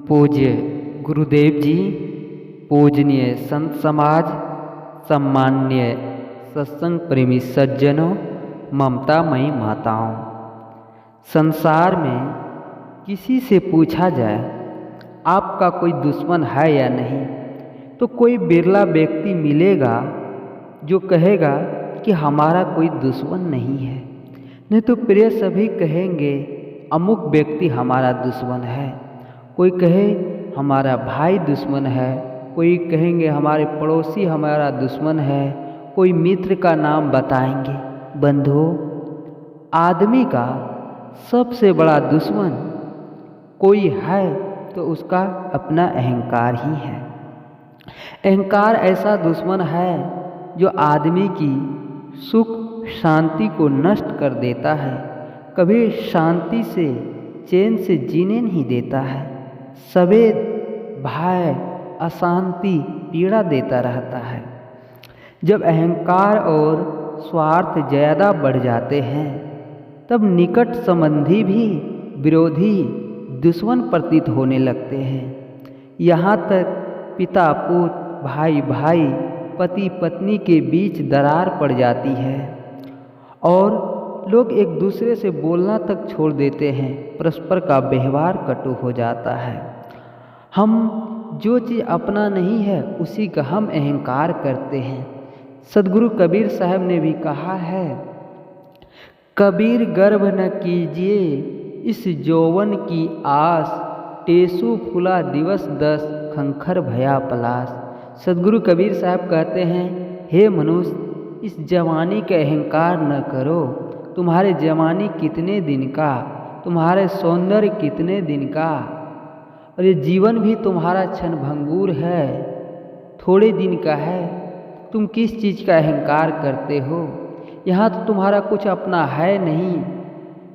पूज्य गुरुदेव जी, पूजनीय संत समाज, सम्मान्य सत्संग प्रेमी सज्जनों, ममतामयी माताओं। संसार में किसी से पूछा जाए आपका कोई दुश्मन है या नहीं, तो कोई बिरला व्यक्ति मिलेगा जो कहेगा कि हमारा कोई दुश्मन नहीं है। नहीं तो प्रिय सभी कहेंगे अमुक व्यक्ति हमारा दुश्मन है। कोई कहे हमारा भाई दुश्मन है, कोई कहेंगे हमारे पड़ोसी हमारा दुश्मन है, कोई मित्र का नाम बताएंगे। बंधुओं, आदमी का सबसे बड़ा दुश्मन कोई है तो उसका अपना अहंकार ही है। अहंकार ऐसा दुश्मन है जो आदमी की सुख शांति को नष्ट कर देता है, कभी शांति से चैन से जीने नहीं देता है, सवेद भय अशांति पीड़ा देता रहता है। जब अहंकार और स्वार्थ ज़्यादा बढ़ जाते हैं तब निकट संबंधी भी विरोधी दुश्मन प्रतीत होने लगते हैं। यहाँ तक पिता पुत्र, भाई भाई, पति पत्नी के बीच दरार पड़ जाती है और लोग एक दूसरे से बोलना तक छोड़ देते हैं, परस्पर का व्यवहार कटु हो जाता है। हम जो चीज़ अपना नहीं है उसी का हम अहंकार करते हैं। सदगुरु कबीर साहब ने भी कहा है, कबीर गर्भ न कीजिए इस यौवन की आस, टेसु फुला दिवस 10 खंखर भया पलास। सदगुरु कबीर साहब कहते हैं, हे मनुष्य, इस जवानी का अहंकार न करो। तुम्हारे जवानी कितने दिन का, तुम्हारे सौंदर्य कितने दिन का, और ये जीवन भी तुम्हारा क्षणभंगुर है, थोड़े दिन का है। तुम किस चीज़ का अहंकार करते हो? यहाँ तो तुम्हारा कुछ अपना है नहीं।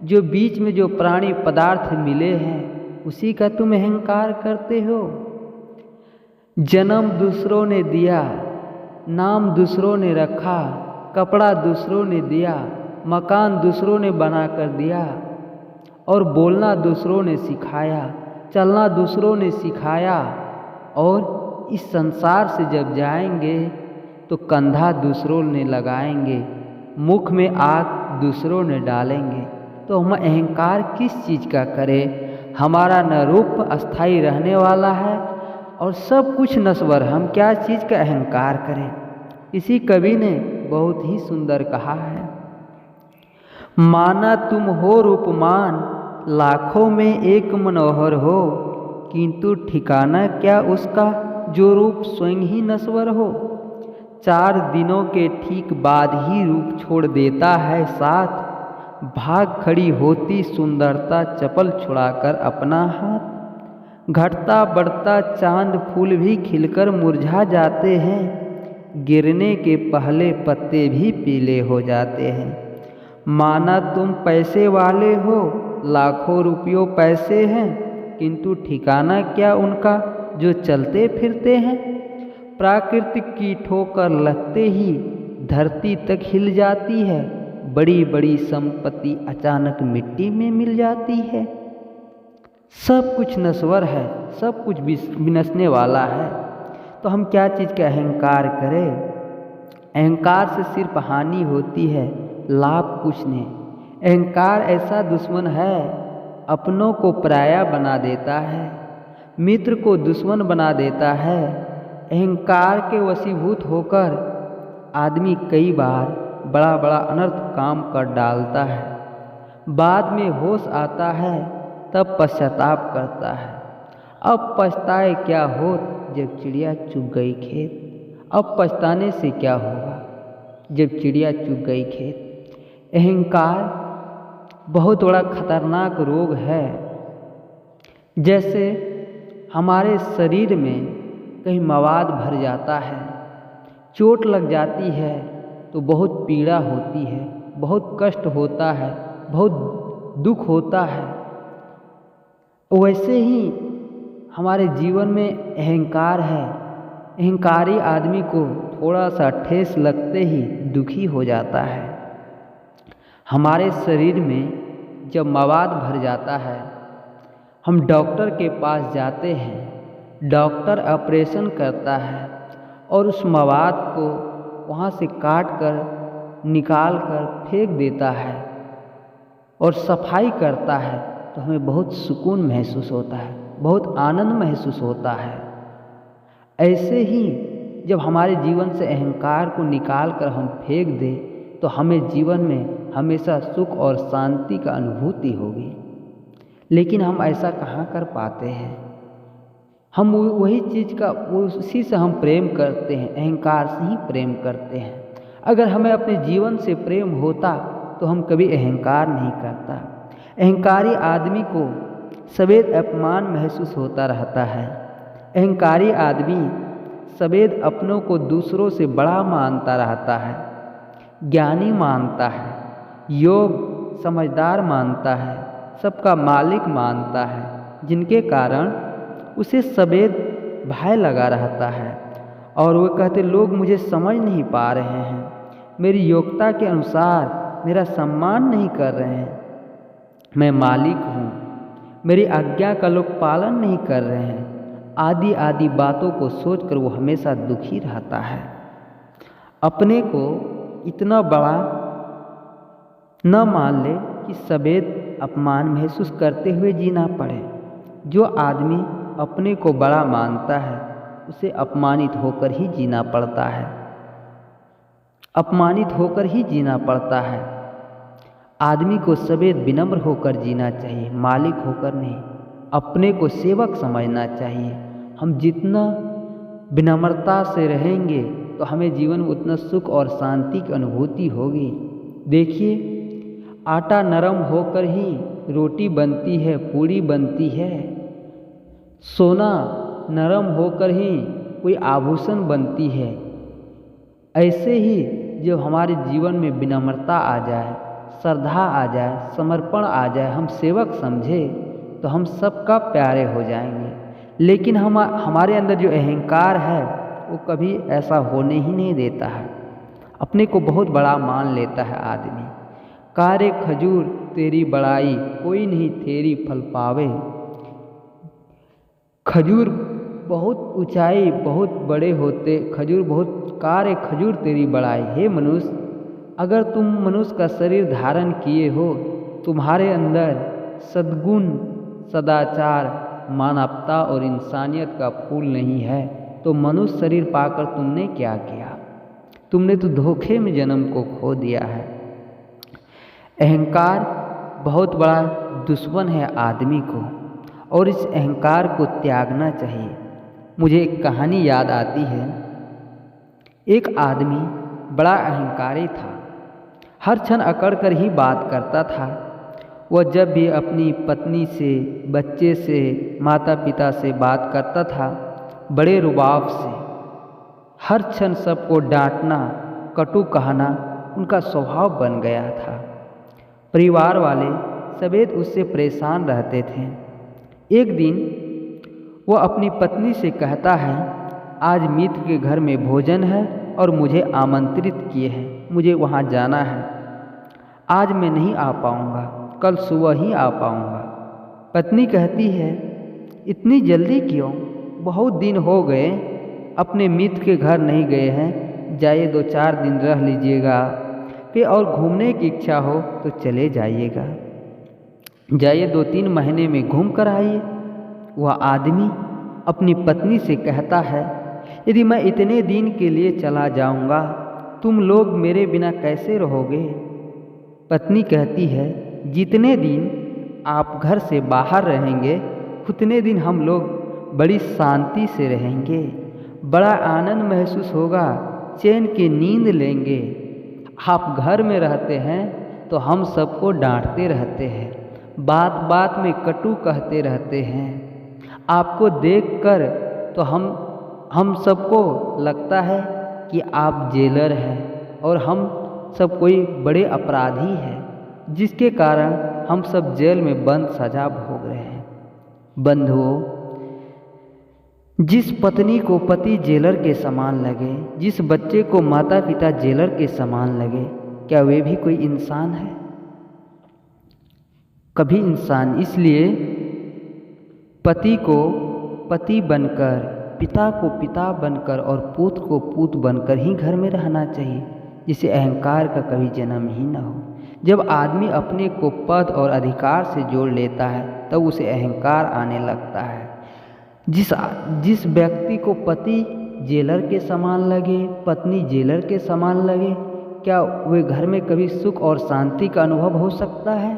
जो बीच में जो प्राणी पदार्थ मिले हैं उसी का तुम अहंकार करते हो। जन्म दूसरों ने दिया, नाम दूसरों ने रखा, कपड़ा दूसरों ने दिया, मकान दूसरों ने बना कर दिया, और बोलना दूसरों ने सिखाया, चलना दूसरों ने सिखाया, और इस संसार से जब जाएंगे तो कंधा दूसरों ने लगाएंगे, मुख में आग दूसरों ने डालेंगे। तो हम अहंकार किस चीज़ का करें? हमारा न रूप अस्थाई रहने वाला है और सब कुछ नश्वर, हम क्या चीज़ का अहंकार करें? इसी कवि ने बहुत ही सुंदर कहा है, माना तुम हो रूपमान, लाखों में एक मनोहर हो, किंतु ठिकाना क्या उसका जो रूप स्वयं ही नश्वर हो। 4 दिनों के ठीक बाद ही रूप छोड़ देता है साथ, भाग खड़ी होती सुंदरता चपल छुड़ाकर अपना हाथ। घटता बढ़ता चांद फूल भी खिलकर मुरझा जाते हैं, गिरने के पहले पत्ते भी पीले हो जाते हैं। माना तुम पैसे वाले हो, लाखों रुपयों पैसे हैं, किंतु ठिकाना क्या उनका जो चलते फिरते हैं। प्राकृतिक की ठोकर लगते ही धरती तक हिल जाती है, बड़ी बड़ी संपत्ति अचानक मिट्टी में मिल जाती है। सब कुछ नश्वर है, सब कुछ विनसने वाला है, तो हम क्या चीज़ का अहंकार करें? अहंकार से सिर्फ हानि होती है, लाभ कुछ नहीं। अहंकार ऐसा दुश्मन है, अपनों को पराया बना देता है, मित्र को दुश्मन बना देता है। अहंकार के वशीभूत होकर आदमी कई बार बड़ा बड़ा अनर्थ काम कर डालता है, बाद में होश आता है तब पश्चाताप करता है। अब पछताए क्या होत जब चिड़िया चुग गई खेत। अब पछताने से क्या होगा जब चिड़िया चुग गई खेत। अहंकार बहुत बड़ा खतरनाक रोग है। जैसे हमारे शरीर में कहीं मवाद भर जाता है, चोट लग जाती है तो बहुत पीड़ा होती है, बहुत कष्ट होता है, बहुत दुख होता है। वैसे ही हमारे जीवन में अहंकार है। अहंकारी आदमी को थोड़ा सा ठेस लगते ही दुखी हो जाता है। हमारे शरीर में जब मवाद भर जाता है, हम डॉक्टर के पास जाते हैं, डॉक्टर ऑपरेशन करता है और उस मवाद को वहाँ से काट कर निकाल कर फेंक देता है और सफाई करता है, तो हमें बहुत सुकून महसूस होता है, बहुत आनंद महसूस होता है। ऐसे ही जब हमारे जीवन से अहंकार को निकाल कर हम फेंक दें तो हमें जीवन में हमेशा सुख और शांति का अनुभूति होगी। लेकिन हम ऐसा कहाँ कर पाते हैं? हम वही चीज़ का उसी से हम प्रेम करते हैं, अहंकार से ही प्रेम करते हैं। अगर हमें अपने जीवन से प्रेम होता तो हम कभी अहंकार नहीं करता। अहंकारी आदमी को सवेद अपमान महसूस होता रहता है। अहंकारी आदमी सवेद अपनों को दूसरों से बड़ा मानता रहता है, ज्ञानी मानता है, योग समझदार मानता है, सबका मालिक मानता है, जिनके कारण उसे सवेद भय लगा रहता है। और वो कहते लोग मुझे समझ नहीं पा रहे हैं, मेरी योग्यता के अनुसार मेरा सम्मान नहीं कर रहे हैं, मैं मालिक हूँ, मेरी आज्ञा का लोग पालन नहीं कर रहे हैं, आदि आदि बातों को सोचकर वो हमेशा दुखी रहता है। अपने को इतना बड़ा न मान ले कि सवेद अपमान महसूस करते हुए जीना पड़े। जो आदमी अपने को बड़ा मानता है उसे अपमानित होकर ही जीना पड़ता है, अपमानित होकर ही जीना पड़ता है। आदमी को सवेद विनम्र होकर जीना चाहिए, मालिक होकर नहीं। अपने को सेवक समझना चाहिए। हम जितना विनम्रता से रहेंगे तो हमें जीवन में उतना सुख और शांति की अनुभूति होगी। देखिए, आटा नरम होकर ही रोटी बनती है, पूड़ी बनती है। सोना नरम होकर ही कोई आभूषण बनती है। ऐसे ही जब हमारे जीवन में विनम्रता आ जाए, श्रद्धा आ जाए, समर्पण आ जाए, हम सेवक समझे तो हम सबका प्यारे हो जाएंगे। लेकिन हमारे अंदर जो अहंकार है वो कभी ऐसा होने ही नहीं देता है। अपने को बहुत बड़ा मान लेता है आदमी। कारे खजूर तेरी बड़ाई, कोई नहीं तेरी फल पावे। खजूर बहुत ऊंचाई, बहुत बड़े होते खजूर, बहुत कारे खजूर तेरी बड़ाई। हे मनुष्य, अगर तुम मनुष्य का शरीर धारण किए हो, तुम्हारे अंदर सद्गुण, सदाचार, मानवता और इंसानियत का फूल नहीं है तो मनुष्य शरीर पाकर तुमने क्या किया? तुमने तो धोखे में जन्म को खो दिया है। अहंकार बहुत बड़ा दुश्मन है आदमी को और इस अहंकार को त्यागना चाहिए। मुझे एक कहानी याद आती है। एक आदमी बड़ा अहंकारी था, हर क्षण अकड़ कर ही बात करता था। वह जब भी अपनी पत्नी से, बच्चे से, माता पिता से बात करता था बड़े रुबाब से। हर क्षण सबको डांटना, कटु कहना उनका स्वभाव बन गया था। परिवार वाले सवेद उससे परेशान रहते थे। एक दिन वह अपनी पत्नी से कहता है, आज मित्र के घर में भोजन है और मुझे आमंत्रित किए हैं, मुझे वहाँ जाना है। आज मैं नहीं आ पाऊँगा, कल सुबह ही आ पाऊँगा। पत्नी कहती है, इतनी जल्दी क्यों? बहुत दिन हो गए अपने मित्र के घर नहीं गए हैं, जाइए 2-4 दिन रह लीजिएगा, फिर और घूमने की इच्छा हो तो चले जाइएगा, जाइए 2-3 महीने में घूम कर आइए। वह आदमी अपनी पत्नी से कहता है, यदि मैं इतने दिन के लिए चला जाऊंगा, तुम लोग मेरे बिना कैसे रहोगे? पत्नी कहती है, जितने दिन आप घर से बाहर रहेंगे उतने दिन हम लोग बड़ी शांति से रहेंगे, बड़ा आनंद महसूस होगा, चैन की नींद लेंगे। आप घर में रहते हैं तो हम सबको डांटते रहते हैं, बात बात में कटु कहते रहते हैं। आपको देखकर तो हम सबको लगता है कि आप जेलर हैं और हम सब कोई बड़े अपराधी हैं, जिसके कारण हम सब जेल में बंद सजा भोग रहे हैं। बंधुओं, जिस पत्नी को पति जेलर के समान लगे, जिस बच्चे को माता पिता जेलर के समान लगे, क्या वे भी कोई इंसान है? कभी इंसान। इसलिए पति को पति बनकर, पिता को पिता बनकर और पूत को पूत बनकर ही घर में रहना चाहिए, जिससे अहंकार का कभी जन्म ही न हो। जब आदमी अपने को पद और अधिकार से जोड़ लेता है तब उसे अहंकार आने लगता है। जिस व्यक्ति को पति जेलर के समान लगे, पत्नी जेलर के समान लगे, क्या वे घर में कभी सुख और शांति का अनुभव हो सकता है?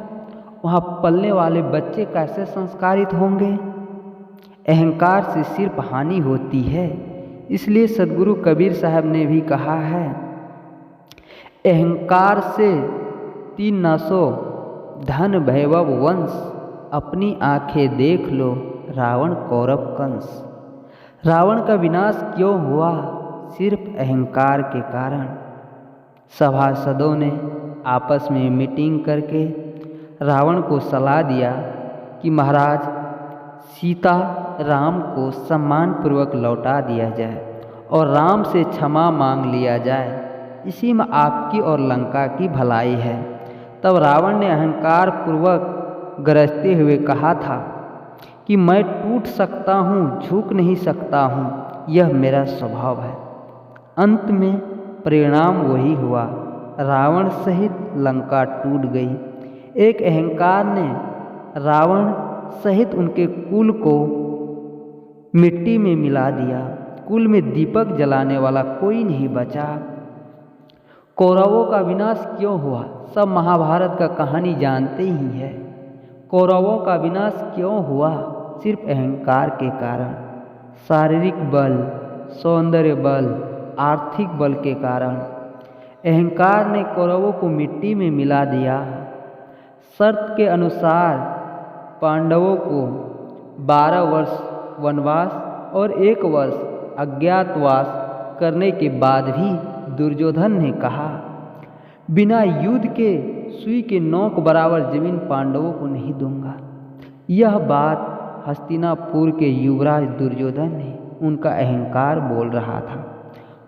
वहाँ पलने वाले बच्चे कैसे संस्कारित होंगे? अहंकार से सिर्फ हानि होती है। इसलिए सद्गुरु कबीर साहब ने भी कहा है, अहंकार से 3 नासो धन वैभव वंश, अपनी आंखें देख लो रावण कौरव कंस। रावण का विनाश क्यों हुआ? सिर्फ अहंकार के कारण। सभासदों ने आपस में मीटिंग करके रावण को सलाह दिया कि महाराज, सीता राम को सम्मानपूर्वक लौटा दिया जाए और राम से क्षमा मांग लिया जाए, इसी में आपकी और लंका की भलाई है। तब रावण ने अहंकार पूर्वक गरजते हुए कहा था कि मैं टूट सकता हूँ, झुक नहीं सकता हूँ, यह मेरा स्वभाव है। अंत में परिणाम वही हुआ, रावण सहित लंका टूट गई। एक अहंकार ने रावण सहित उनके कुल को मिट्टी में मिला दिया। कुल में दीपक जलाने वाला कोई नहीं बचा। कौरवों का विनाश क्यों हुआ? सब महाभारत का कहानी जानते ही है। कौरवों का विनाश क्यों हुआ? सिर्फ अहंकार के कारण। शारीरिक बल, सौंदर्य बल, आर्थिक बल के कारण अहंकार ने कौरवों को मिट्टी में मिला दिया। शर्त के अनुसार पांडवों को 12 वर्ष वनवास और 1 वर्ष अज्ञातवास करने के बाद भी दुर्योधन ने कहा, बिना युद्ध के सुई के नोक बराबर जमीन पांडवों को नहीं दूंगा। यह बात हस्तिनापुर के युवराज दुर्योधन ने, उनका अहंकार बोल रहा था।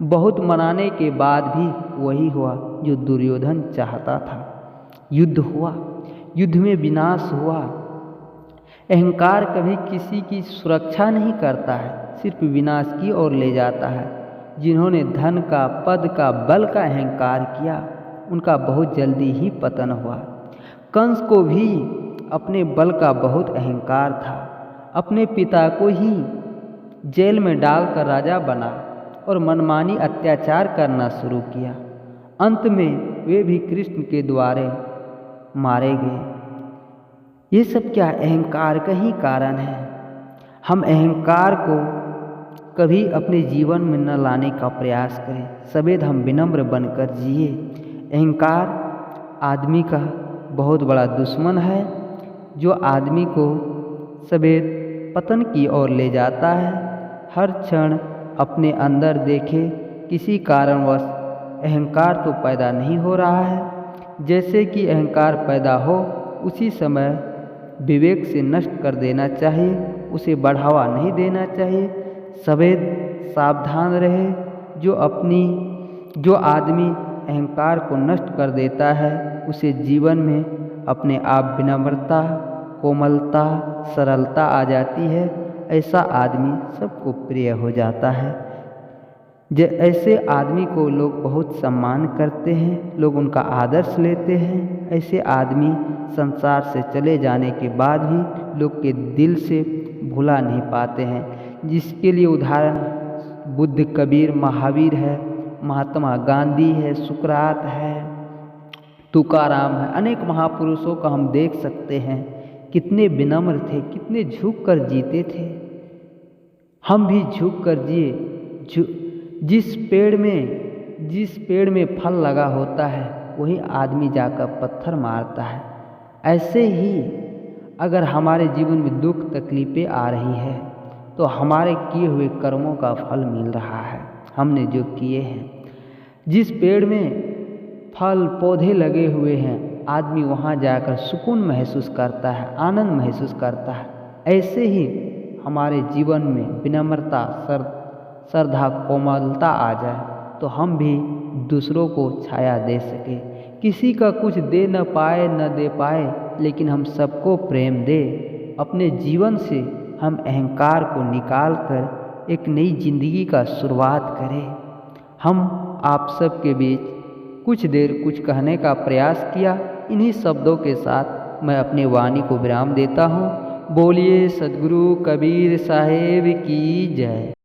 बहुत मनाने के बाद भी वही हुआ जो दुर्योधन चाहता था। युद्ध हुआ, युद्ध में विनाश हुआ। अहंकार कभी किसी की सुरक्षा नहीं करता है, सिर्फ विनाश की ओर ले जाता है। जिन्होंने धन का, पद का, बल का अहंकार किया, उनका बहुत जल्दी ही पतन हुआ। कंस को भी अपने बल का बहुत अहंकार था। अपने पिता को ही जेल में डालकर राजा बना और मनमानी अत्याचार करना शुरू किया। अंत में वे भी कृष्ण के द्वारे मारे गए। ये सब क्या अहंकार का ही कारण है। हम अहंकार को कभी अपने जीवन में न लाने का प्रयास करें। सवेद हम विनम्र बनकर जिए। अहंकार आदमी का बहुत बड़ा दुश्मन है, जो आदमी को सवेद पतन की ओर ले जाता है। हर क्षण अपने अंदर देखे, किसी कारणवश अहंकार तो पैदा नहीं हो रहा है। जैसे कि अहंकार पैदा हो, उसी समय विवेक से नष्ट कर देना चाहिए, उसे बढ़ावा नहीं देना चाहिए। सवेद सावधान रहे। जो आदमी अहंकार को नष्ट कर देता है, उसे जीवन में अपने आप विनम्रता, कोमलता, सरलता आ जाती है। ऐसा आदमी सबको प्रिय हो जाता है। ऐसे आदमी को लोग बहुत सम्मान करते हैं, लोग उनका आदर्श लेते हैं। ऐसे आदमी संसार से चले जाने के बाद भी लोग के दिल से भुला नहीं पाते हैं। जिसके लिए उदाहरण बुद्ध, कबीर, महावीर है, महात्मा गांधी है, सुकरात है, तुकाराम है। अनेक महापुरुषों का हम देख सकते हैं, कितने विनम्र थे, कितने झुक कर जीते थे। हम भी झुक कर जिए। जिस पेड़ में फल लगा होता है, वही आदमी जाकर पत्थर मारता है। ऐसे ही अगर हमारे जीवन में दुख तकलीफ़ें आ रही है, तो हमारे किए हुए कर्मों का फल मिल रहा है, हमने जो किए हैं। जिस पेड़ में फल पौधे लगे हुए हैं, आदमी वहाँ जाकर सुकून महसूस करता है, आनंद महसूस करता है। ऐसे ही हमारे जीवन में विनम्रता, श्रद्धा, कोमलता आ जाए, तो हम भी दूसरों को छाया दे सके। किसी का कुछ दे न पाए, न दे पाए, लेकिन हम सबको प्रेम दे। अपने जीवन से हम अहंकार को निकाल कर एक नई जिंदगी का शुरुआत करें। हम आप सब के बीच कुछ देर कुछ कहने का प्रयास किया। इन्हीं शब्दों के साथ मैं अपनी वाणी को विराम देता हूँ। बोलिए सद्गुरु कबीर साहेब की जय।